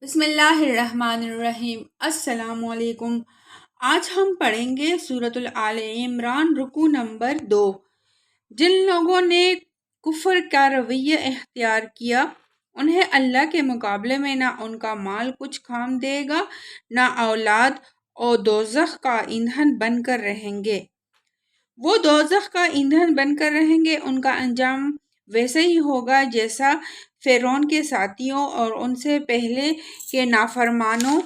بسم اللہ الرحمن الرحیم۔ السلام علیکم۔ آج ہم پڑھیں گے سورۃ آل عمران رکوع نمبر 2۔ جن لوگوں نے کفر کا رویہ اختیار کیا انہیں اللہ کے مقابلے میں نہ ان کا مال کچھ کام دے گا نہ اولاد، اور دوزخ کا ایندھن بن کر رہیں گے۔ وہ دوزخ کا ایندھن بن کر رہیں گے، ان کا انجام ویسے ہی ہوگا جیسا فرعون کے ساتھیوں اور ان سے پہلے کے نافرمانوں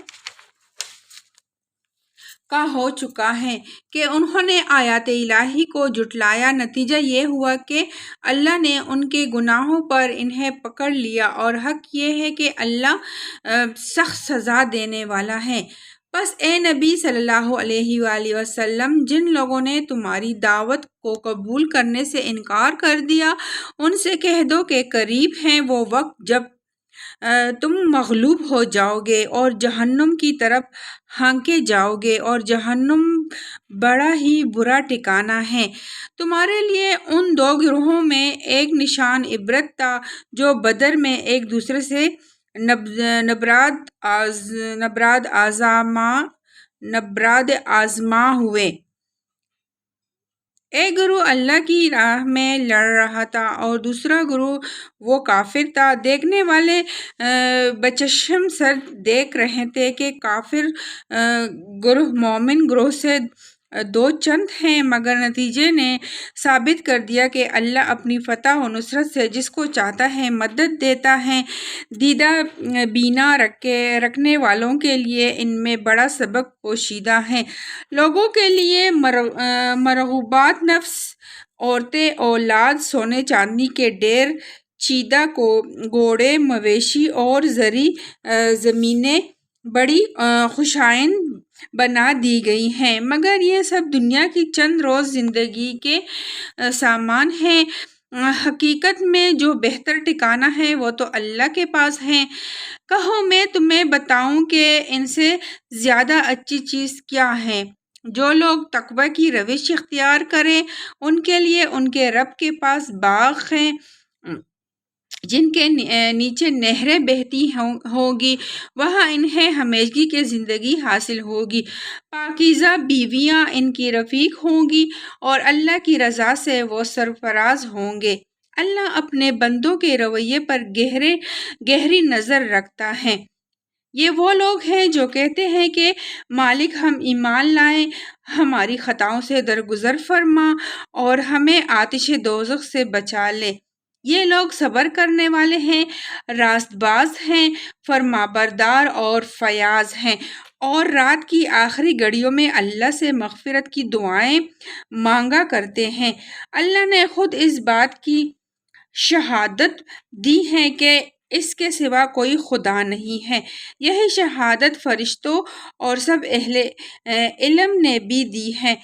کا ہو چکا ہے کہ انہوں نے آیات الہی کو جھٹلایا۔ نتیجہ یہ ہوا کہ اللہ نے ان کے گناہوں پر انہیں پکڑ لیا، اور حق یہ ہے کہ اللہ سخت سزا دینے والا ہے۔ پس اے نبی صلی اللہ علیہ وآلہ وسلم، جن لوگوں نے تمہاری دعوت کو قبول کرنے سے انکار کر دیا ان سے کہہ دو کہ قریب ہے وہ وقت جب تم مغلوب ہو جاؤ گے اور جہنم کی طرف ہانکے جاؤ گے، اور جہنم بڑا ہی برا ٹھکانہ ہے۔ تمہارے لیے ان دو گروہوں میں ایک نشان عبرت تھا جو بدر میں ایک دوسرے سے نبراد آزما ہوئے۔ ایک گروہ اللہ کی راہ میں لڑ رہا تھا اور دوسرا گروہ وہ کافر تھا۔ دیکھنے والے بچشم سر دیکھ رہے تھے کہ کافر گروہ مومن گروہ سے دو چند ہیں، مگر نتیجے نے ثابت کر دیا کہ اللہ اپنی فتح و نصرت سے جس کو چاہتا ہے مدد دیتا ہے۔ دیدہ بینا رکھنے والوں کے لیے ان میں بڑا سبق پوشیدہ ہے۔ لوگوں کے لیے مرغوبات نفس، عورتیں، اولاد، سونے چاندی کے ڈھیر، چیدہ گھوڑے، مویشی اور زرعی زمینیں بڑی خوشائند بنا دی گئی ہیں، مگر یہ سب دنیا کی چند روز زندگی کے سامان ہیں۔ حقیقت میں جو بہتر ٹھکانہ ہے وہ تو اللہ کے پاس ہے۔ کہو میں تمہیں بتاؤں کہ ان سے زیادہ اچھی چیز کیا ہے؟ جو لوگ تقوی کی روش اختیار کریں ان کے لیے ان کے رب کے پاس باغ ہیں جن کے نیچے نہریں بہتی ہوگی، وہاں انہیں ہمیشگی کی زندگی حاصل ہوگی۔ پاکیزہ بیویاں ان کی رفیق ہوں گی اور اللہ کی رضا سے وہ سرفراز ہوں گے۔ اللہ اپنے بندوں کے رویے پر گہری نظر رکھتا ہے۔ یہ وہ لوگ ہیں جو کہتے ہیں کہ مالک ہم ایمان لائیں، ہماری خطاؤں سے درگزر فرما اور ہمیں آتش دوزخ سے بچا لے۔ یہ لوگ صبر کرنے والے ہیں، راست باز ہیں، فرما بردار اور فیاض ہیں، اور رات کی آخری گھڑیوں میں اللہ سے مغفرت کی دعائیں مانگا کرتے ہیں۔ اللہ نے خود اس بات کی شہادت دی ہے کہ اس کے سوا کوئی خدا نہیں ہے۔ یہی شہادت فرشتوں اور سب اہل علم نے بھی دی ہے۔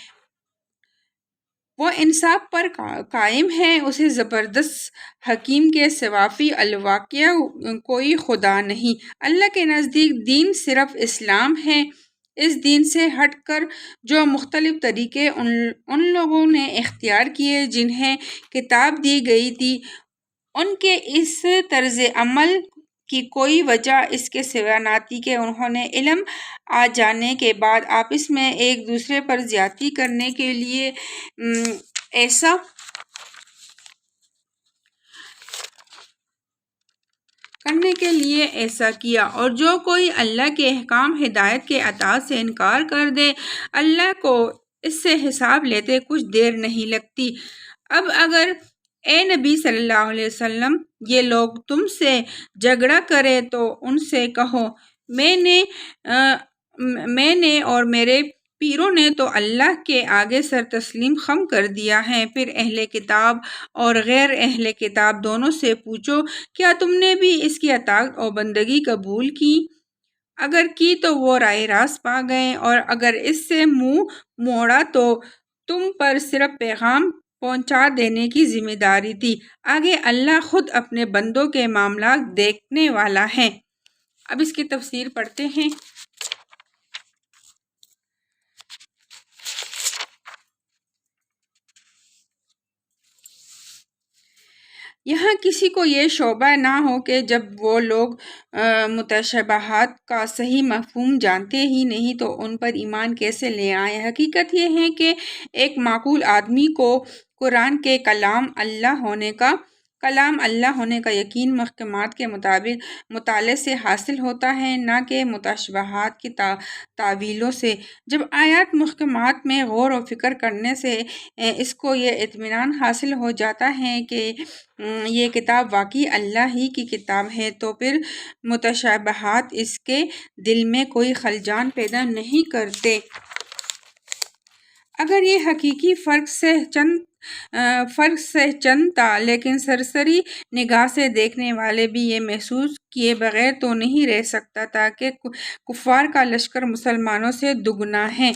وہ انصاف پر قائم ہے، اسے زبردست حکیم کے سوا فی الواقع کوئی خدا نہیں۔ اللہ کے نزدیک دین صرف اسلام ہے۔ اس دین سے ہٹ کر جو مختلف طریقے ان لوگوں نے اختیار کیے جنہیں کتاب دی گئی تھی، ان کے اس طرز عمل کی کوئی وجہ اس کے سوا نہ تھی کہ انہوں نے علم آ جانے کے بعد آپس میں ایک دوسرے پر زیادتی کرنے کے لیے ایسا کیا، اور جو کوئی اللہ کے احکام ہدایت کے اطاعت سے انکار کر دے اللہ کو اس سے حساب لیتے کچھ دیر نہیں لگتی۔ اب اگر اے نبی صلی اللہ علیہ وسلم یہ لوگ تم سے جھگڑا کرے تو ان سے کہو میں نے اور میرے پیروں نے تو اللہ کے آگے سر تسلیم خم کر دیا ہے۔ پھر اہل کتاب اور غیر اہل کتاب دونوں سے پوچھو، کیا تم نے بھی اس کی اطاعت اور بندگی قبول کی؟ اگر کی تو وہ راہ راست پا گئے، اور اگر اس سے منہ موڑا تو تم پر صرف پیغام پہنچا دینے کی ذمہ داری تھی۔ آگے اللہ خود اپنے بندوں کے معاملات دیکھنے والا ہے۔ اب اس کی تفسیر پڑھتے ہیں۔ یہاں کسی کو یہ شبہ نہ ہو کہ جب وہ لوگ متشابہات کا صحیح مفہوم جانتے ہی نہیں تو ان پر ایمان کیسے لے آئیں۔ حقیقت یہ ہے کہ ایک معقول آدمی کو قرآن کے کلام اللہ ہونے کا یقین محکمات کے مطالعے سے حاصل ہوتا ہے، نہ کہ متشابہات کی تاویلوں سے۔ جب آیات محکمات میں غور و فکر کرنے سے اس کو یہ اطمینان حاصل ہو جاتا ہے کہ یہ کتاب واقعی اللہ ہی کی کتاب ہے تو پھر متشابہات اس کے دل میں کوئی خلجان پیدا نہیں کرتے۔ اگر یہ حقیقی فرق سے چند تھا، لیکن سرسری نگاہ سے دیکھنے والے بھی یہ محسوس کیے بغیر تو نہیں رہ سکتا تھا کہ کفار کا لشکر مسلمانوں سے دگنا ہے۔